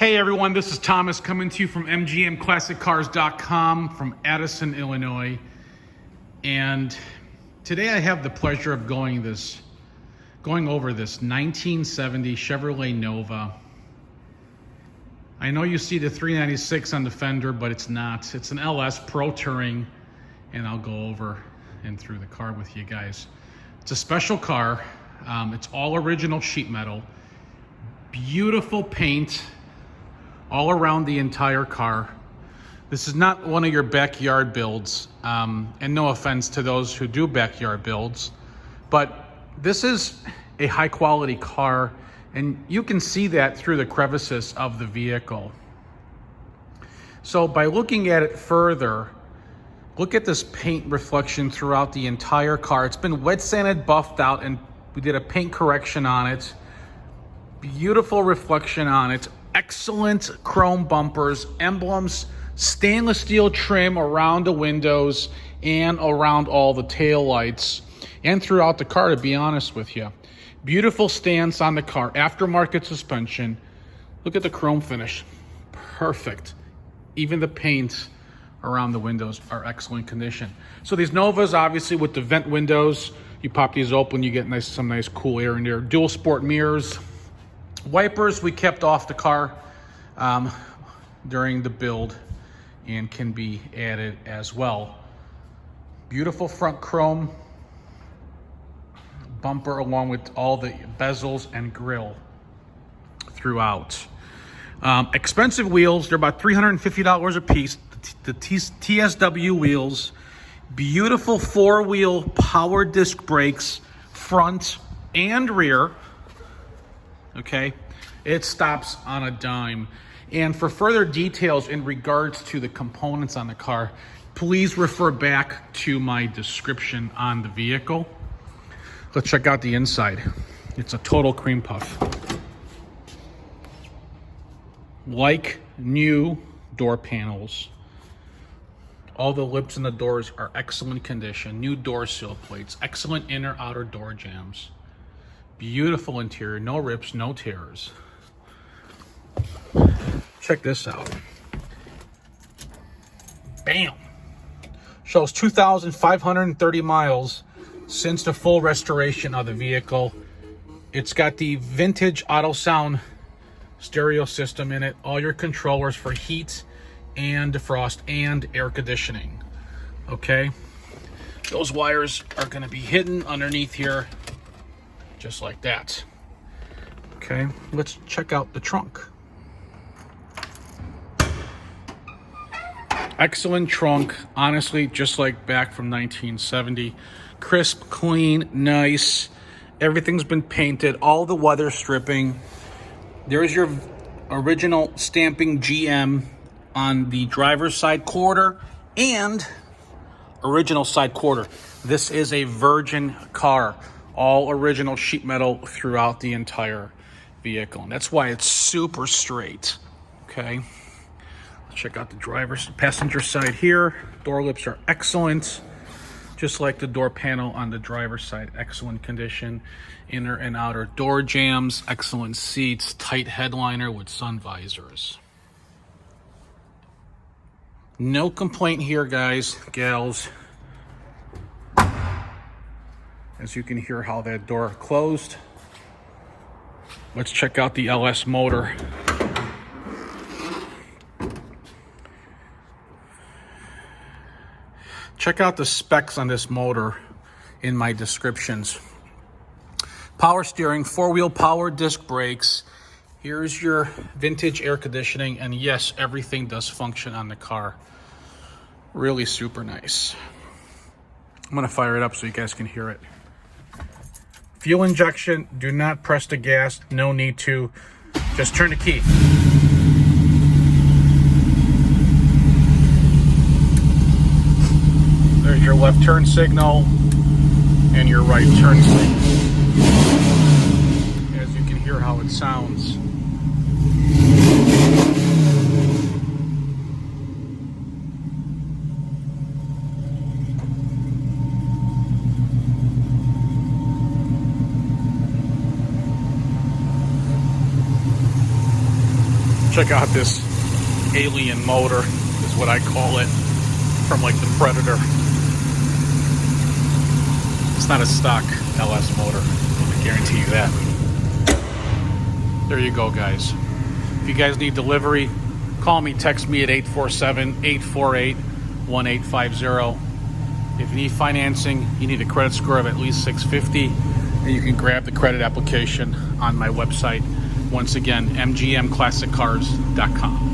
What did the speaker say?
Hey everyone, this is Thomas coming to you from mgmclassiccars.com from Addison, Illinois. And today I have the pleasure of going over this 1970 Chevrolet Nova. I know you see the 396 on the fender, but it's not. It's an LS Pro Touring, and I'll go over and through the car with you guys. It's a special car. It's all original sheet metal. Beautiful paint all around the entire car. This is not one of your backyard builds, and no offense to those who do backyard builds, but this is a high quality car, and you can see that through the crevices of the vehicle. So by looking at it further, look at this paint reflection throughout the entire car. It's been wet sanded, buffed out, and we did a paint correction on it. Beautiful reflection on it. Excellent chrome bumpers, emblems, stainless steel trim around the windows and around all the tail lights and throughout the car, to be honest with you. Beautiful stance on the car, aftermarket suspension. Look at the chrome finish, perfect. Even the paint around the windows are excellent condition. So these Novas, obviously with the vent windows, you pop these open, you get some nice cool air in there. Dual sport mirrors. Wipers we kept off the car during the build and can be added as well. Beautiful front chrome bumper along with all the bezels and grille throughout. Expensive wheels, they're about $350 a piece. The TSW wheels. Beautiful four-wheel power disc brakes, front and rear. Okay, it stops on a dime. And for further details in regards to the components on the car, please refer back to my description on the vehicle. Let's check out the inside. It's a total cream puff. Like new door panels. All the lips and the doors are excellent condition. New door sill plates, excellent inner outer door jambs. Beautiful interior, no rips, no tears. Check this out. Bam! Shows 2,530 miles since the full restoration of the vehicle. It's got the vintage auto sound stereo system in it. All your controllers for heat and defrost and air conditioning. Okay? Those wires are going to be hidden underneath here. Just like that. Okay, let's check out the trunk. Excellent trunk, honestly, just like back from 1970. Crisp, clean, nice. Everything's been painted, all the weather stripping. There's your original stamping GM on the driver's side quarter and original side quarter. This is a virgin car. All original sheet metal throughout the entire vehicle. And that's why it's super straight. Okay. Let's check out the passenger side here. Door lips are excellent. Just like the door panel on the driver's side. Excellent condition. Inner and outer door jambs. Excellent seats. Tight headliner with sun visors. No complaint here, guys, gals. As you can hear how that door closed. Let's check out the LS motor. Check out the specs on this motor in my descriptions. Power steering, four-wheel power disc brakes. Here's your vintage air conditioning, and yes, everything does function on the car. Really super nice. I'm gonna fire it up so you guys can hear it. Fuel injection, do not press the gas, no need to. Just turn the key. There's your left turn signal and your right turn signal. As you can hear how it sounds. Check out this alien motor, is what I call it, from like the Predator. It's not a stock LS motor, I guarantee you that. There you go, guys. If you guys need delivery, call me, text me at 847-848-1850. If you need financing, you need a credit score of at least 650, and you can grab the credit application on my website. Once again, mgmclassiccars.com.